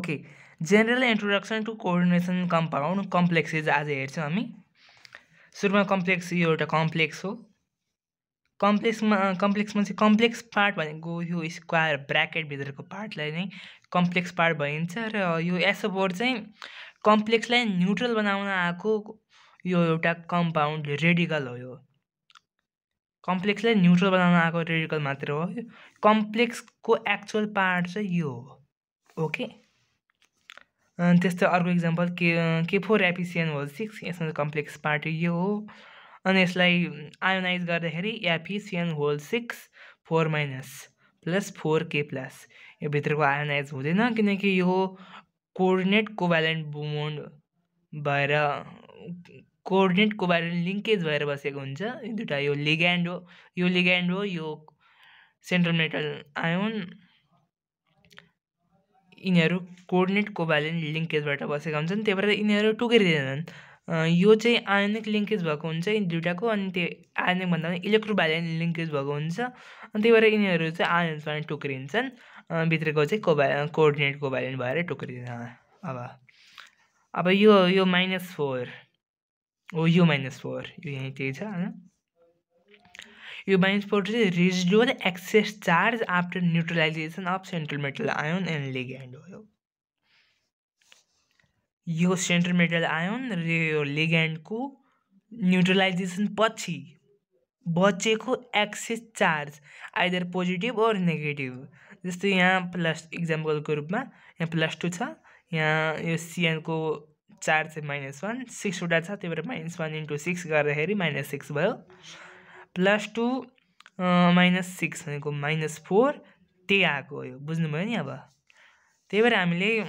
Okay, general introduction to coordination compound complexes आज हेर्छौँ हामी। सुरुमा कम्प्लेक्स, यो एउटा कम्प्लेक्स हो। कम्प्लेक्समा चाहिँ कम्प्लेक्स पार्ट भनेको यो स्क्वायर ब्राकेटभित्रको पार्टलाई नै कम्प्लेक्स पार्ट भनिन्छ। र यो SO4 चाहिँ कम्प्लेक्सलाई न्युट्रल बनाउन आएको यो एउटा कम्पाउन्ड रेडिकल हो। यो कम्प्लेक्सलाई न्युट्रल बनाउन आएको रेडिकल मात्र हो। कम्प्लेक्सको एक्चुअल पार्ट चाहिँ यो हो। ओके, त्यस्तै अर्को इक्जाम्पल K4 FeCN6, यसमा कम्प्लेक्स पार्ट यो हो। अनि यसलाई आयोनाइज गर्दाखेरि FeCN6 4- प्लस 4K+, यो भित्रको आयोनाइज हुँदैन किनकि यो कोअर्डिनेट कोभ्यालेन्ट बोन्ड भएर कोअर्डिनेट कोभ्यालेन्ट लिङ्केज भएर बसेको हुन्छ। यो दुईटा यो लिग्यान्ड हो, यो सेन्ट्रल मेटल आयोन, यिनीहरू कोअर्डिनेट कोभ्यालेन्ट लिङ्केजबाट बसेका हुन्छन्, त्यही भएर यिनीहरू टुक्रिँदैनन्। यो चाहिँ आयोनिक लिङ्केज भएको हुन्छ यिनी दुईटाको, अनि त्यो आयोनिक भन्दा पनि इलेक्ट्रोभ्यालेन्ट लिङ्केज भएको हुन्छ, अनि त्यही भएर यिनीहरू चाहिँ आयोन्समा टुक्रिन्छन्। भित्रको चाहिँ कोअर्डिनेट कोभ्यालेन्ट भएर टुक्रिँदैन। अब यो -4 हो, यो -4 यो यहीँ त्यही छ होइन। यो -4 चाहिँ residual excess charge after neutralization of central metal ion and ligand हो। यो सेन्ट्रल मेटल आयोन र यो लिग्यान्डको न्युट्रलाइजेसन पछि बचेको एक्सेस चार्ज आइदर पोजिटिभ ओर नेगेटिभ। जस्तै यहाँ प्लस इक्जाम्पलको रूपमा यहाँ +2 छ, यहाँ यो CN को चार्ज चाहिँ -1, 6 वटा छ, त्यही भएर -1 × 6 गर्दाखेरि -6 भयो। +2 -6 भनेको -4, त्यही आएको हो। यो बुझ्नुभयो नि। अब त्यही भएर हामीले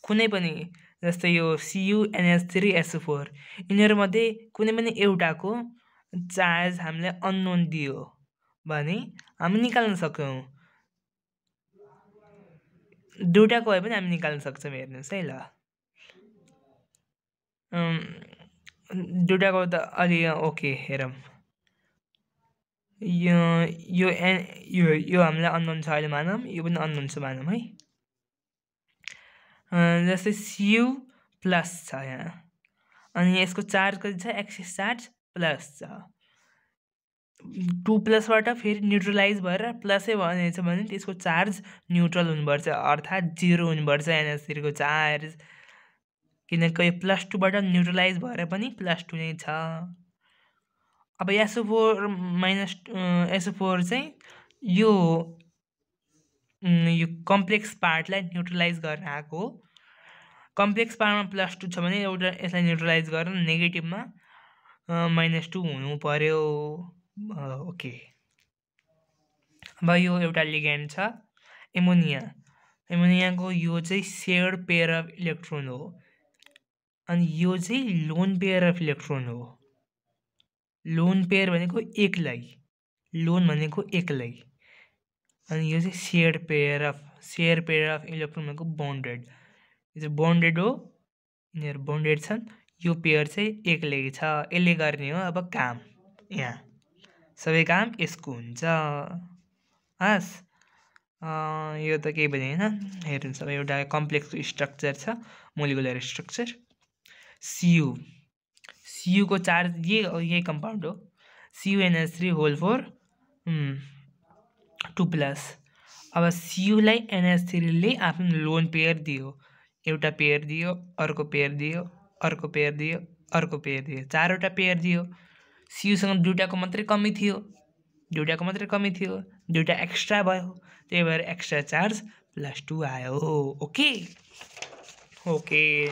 कुनै पनि जस्तै यो CuNH3SO4 यिनीहरूमध्ये कुनै पनि एउटाको चार्ज हामीलाई अननोन दियो भने हामी निकाल्न सक्छौँ। दुईटाको भए पनि हामी निकाल्न सक्छौँ। हेर्नुहोस् है, ल दुईटाको त अलि ओके हेरौँ। यो हामीलाई अननोन छ अहिले मानौँ, यो पनि अननोन छ मानौँ है। जस्तै Cu+ छ यहाँ, अनि यसको चार्ज कति छ, एक्सेस चार्ज प्लस छ। 2+ फेरि न्युट्रलाइज भएर प्लसै भनेछ भने त्यसको चार्ज न्युट्रल हुनुपर्छ, अर्थात् 0 हुनुपर्छ NH3 को चार्ज, किनकि यो +2 न्युट्रलाइज भएर पनि +2 नै छ। अब SO4 चाहिँ यो कम्प्लेक्स पार्टलाई न्युट्रलाइज गर्न आएको हो। कम्प्लेक्स पार्टमा +2 छ भने एउटा यसलाई न्युट्रलाइज गर्न नेगेटिभमा -2 हुनु पर्यो। ओके, अब यो एउटा लिग्यान्ड छ एमोनियाको, यो चाहिँ सेयर्ड पेयर अफ इलेक्ट्रोन हो, अनि यो चाहिँ लोन पेयर अफ इलेक्ट्रोन हो। लोन पेयर भनेको एक्लै, लोन भनेको एक्लै, अनि यो चाहिँ सेयर पेयर अफ इलेक्ट्रोन भनेको बोन्डेड, यो चाहिँ बोन्डेड हो, यिनीहरू बोन्डेड छन्। यो पेयर चाहिँ एक्लै छ, यसले गर्ने हो अब काम, यहाँ सबै काम यसको हुन्छ। हस्, यो त केही पनि होइन। हेर्नुहोस्, अब एउटा कम्प्लेक्स स्ट्रक्चर छ, मोलिकुलर स्ट्रक्चर Cu को चार्ज यही कम्पाउन्ड हो, CuNH3 होल 4 2+। अब Cuलाई NH3 ले आफ्नो लोन पेयर दियो, एउटा पेयर दियो, अर्को पेयर दियो, अर्को पेयर दियो, अर्को पेयर दियो, 4वटा पेयर दियो। Cuसँग दुईटाको मात्रै कमी थियो, दुईटा एक्स्ट्रा भयो, त्यही भएर एक्स्ट्रा चार्ज +2 आयो। ओके,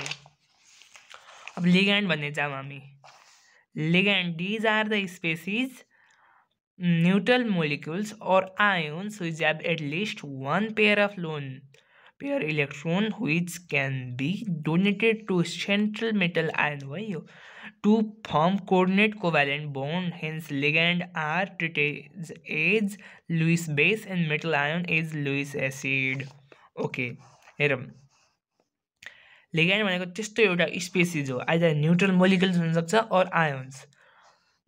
अब लिग्यान्ड भन्ने जाऊँ हामी। Ligand, these are the species neutral molecules or ions which have at least one pair of lone pair electron which can be donated to central metal ion to form coordinate covalent bond. Hence ligand are treated as Lewis base and metal ion is Lewis acid. Okay, हेरौँ, ligand भनेको त्यस्तो एउटा species हो, either neutral molecules हुनसक्छ और ions,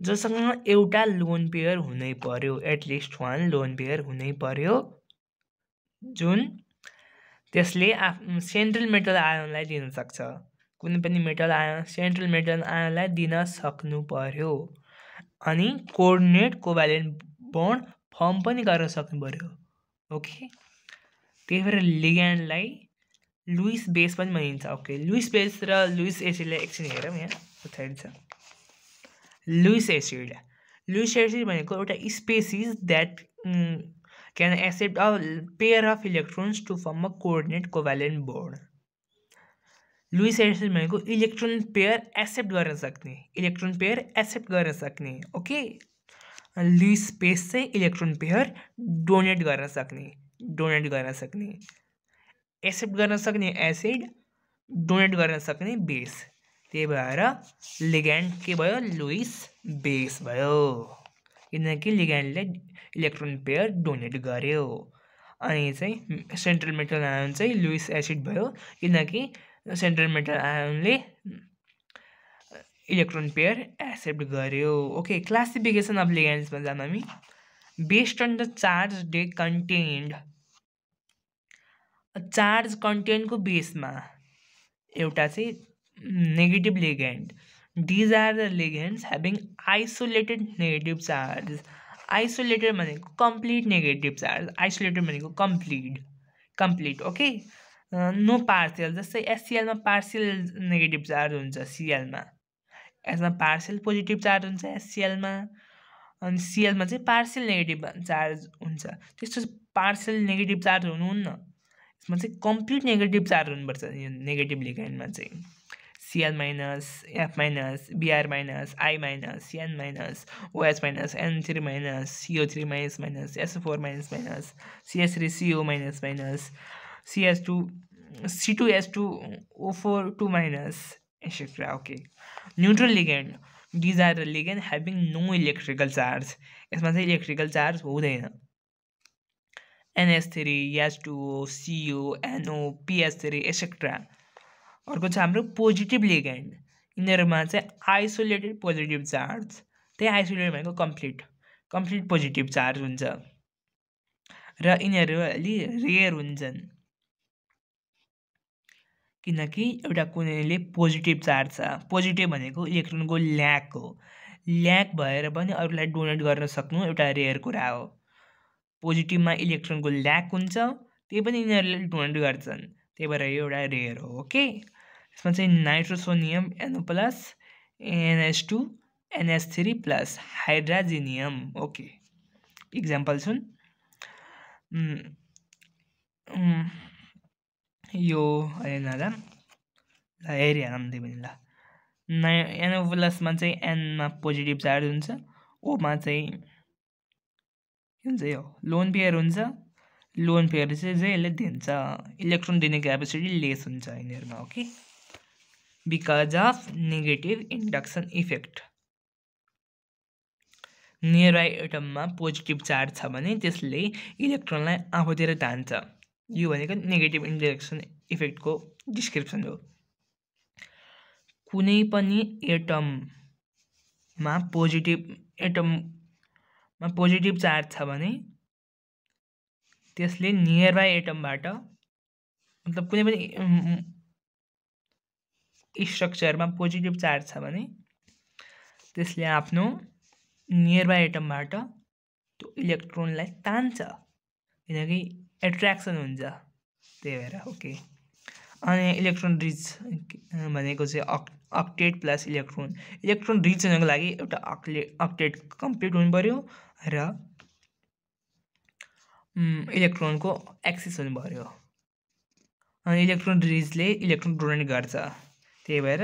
जससँग एउटा lone pair हुनै पर्यो, एटलिस्ट 1 लोन पेयर हुनै पर्यो, जुन त्यसले सेन्ट्रल मेटल आयनलाई दिन सक्छ। कुनै पनि मेटल आयन सेन्ट्रल मेटल आयनलाई दिन सक्नु पर्यो। अनि कोअर्डिनेट कोभ्यालेन्ट बन्ड फर्म पनि गर्न सक्नु पर्यो। ओके, त्यही भएर लिग्यान्डलाई लुइस बेस पनि भनिन्छ। ओके, लुइस बेस र लुइस एसिडलाई एकछिन हेरौँ। यहाँ पछाडि छ लुइस एसिड। लुइस एसिड भनेको एउटा species that can accept a pair of electrons to form a coordinate covalent bond. Lewis acid भनेको इलेक्ट्रोन पेयर एक्सेप्ट गर्न सक्ने, ओके। लुइस बेस चाहिँ इलेक्ट्रोन पेयर डोनेट गर्न सक्ने, एक्सेप्ट गर्न सक्ने एसिड, डोनेट गर्न सक्ने बेस। त्यही भएर लिग्यान्ड के भयो? लुइस बेस भयो, किनकि लिग्यान्डले इलेक्ट्रोन पेयर डोनेट गर्यो। अनि चाहिँ सेन्ट्रल मेटल आयन चाहिँ लुइस एसिड भयो, किनकि सेन्ट्रल मेटल आयनले इलेक्ट्रोन पेयर एक्सेप्ट गर्यो। ओके, क्लासिफिकेसन अफ लिग्यान्ड्समा जाऊँ हामी। Based on the charge they contained, charge कन्टेन्टको बेसमा एउटा चाहिँ negative ligand. These are the ligands having isolated negative charge. Isolated भनेको कम्प्लिट नेगेटिभ चार्ज, आइसोलेटेड भनेको कम्प्लिट, ओके। नो पार्सियल, जस्तै एससिएलमा पार्सियल नेगेटिभ चार्ज हुन्छ, सिएलमा यसमा पार्सियल पोजिटिभ चार्ज हुन्छ एससिएलमा, अनि सिएलमा चाहिँ पार्सियल नेगेटिभ चार्ज हुन्छ। त्यस्तो पार्सियल नेगेटिभ चार्ज हुनुहुन्न, यसमा चाहिँ कम्प्लिट नेगेटिभ चार्ज हुनुपर्छ। यो नेगेटिभ लिग्यान्डमा चाहिँ Cl minus, F minus, Br minus, I minus, Cn minus, OH minus, N3 minus, CO3 minus minus, SO4 minus minus, CS3 CO minus minus, CS2 C2S2 O4 2 minus, etc. Okay. Neutral ligand. These are the ligand having no electrical charge. यसमा चाहिँ electrical charge हुँदैन। NH3, H2O, CO, NO, PS3, etc. अर्को छ हाम्रो positive ligand. यिनीहरूमा चाहिँ isolated positive charge, त्यही isolated भनेको कम्प्लिट पोजिटिभ चार्ज हुन्छ र यिनीहरू अलि रेयर हुन्छन्, किनकि एउटा कुनैले पोजिटिभ चार्ज छ। पोजिटिभ भनेको इलेक्ट्रोनको ल्याक हो, ल्याक भएर पनि अरूलाई डोनेट गर्न सक्नु एउटा रेयर कुरा हो। पोजिटिभमा इलेक्ट्रोनको ल्याक हुन्छ, त्यही पनि यिनीहरूले डोनेट गर्छन्, त्यही भएर यो एउटा रेयर हो। ओके, यसमा चाहिँ nitrosonium NO plus, NH2 NH3 plus, hydrazinium. Okay, example छन् यो हेर्न हेरिहालौँ त्यही पनि ल। NO प्लसमा चाहिँ एनमा पोजिटिभ चार्ज हुन्छ, ओमा चाहिँ के हुन्छ यो लोन पेयर हुन्छ। लोन पेयर चाहिँ यसले दिन्छ, इलेक्ट्रोन दिने क्यापेसिटी लेस हुन्छ यिनीहरूमा। Okay, because of negative induction effect. Near by एटममा पोजिटिभ चार्ज छ भने त्यसले इलेक्ट्रोनलाई आफूतिर तान्छ। यो भनेको नेगेटिभ इन्डक्सन इफेक्टको डिस्क्रिप्सन हो। कुनै पनि एटममा पोजिटिभ चार्ज छ भने त्यसले नियर बाई एटमबाट, मतलब कुनै पनि स्ट्रक्चरमा पोजिटिभ चार्ज छ भने त्यसले आफ्नो नियर बाई एटमबाट त्यो इलेक्ट्रोनलाई तान्छ, किनकि एट्र्याक्सन हुन्छ, त्यही भएर। ओके, अनि इलेक्ट्रोन रिच भनेको चाहिँ अक्टेट प्लस इलेक्ट्रोन रिच हुनको लागि एउटा अक्टेट कम्प्लिट हुनु पर्यो र इलेक्ट्रोनको एक्सेस हुनु पर्यो। अनि इलेक्ट्रोन रिचले इलेक्ट्रोन डोनेट गर्छ, त्यही भएर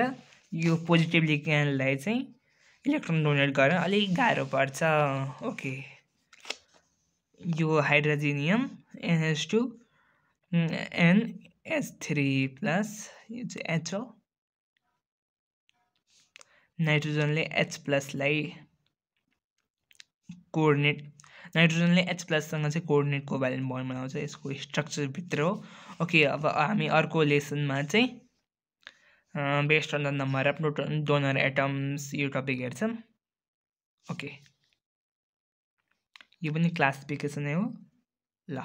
यो पोजिटिभ लिग्यान्डलाई चाहिँ इलेक्ट्रोन डोनेट गर्न अलिक गाह्रो पर्छ। ओके, यो हाइड्रोजिनियम NH2 NH3 प्लस, यो चाहिँ H हो। नाइट्रोजनले H प्लसलाई कोअर्डिनेट, नाइट्रोजनले H प्लससँग चाहिँ कोअर्डिनेट कोभ्यालेन्ट बन्ड बनाउँछ, यसको स्ट्रक्चरभित्र हो। ओके, अब हामी अर्को लेसनमा चाहिँ based on the number of donor atoms यो टपिक हेर्छौँ। ओके, यो पनि क्लासिफिकेसनै हो ल।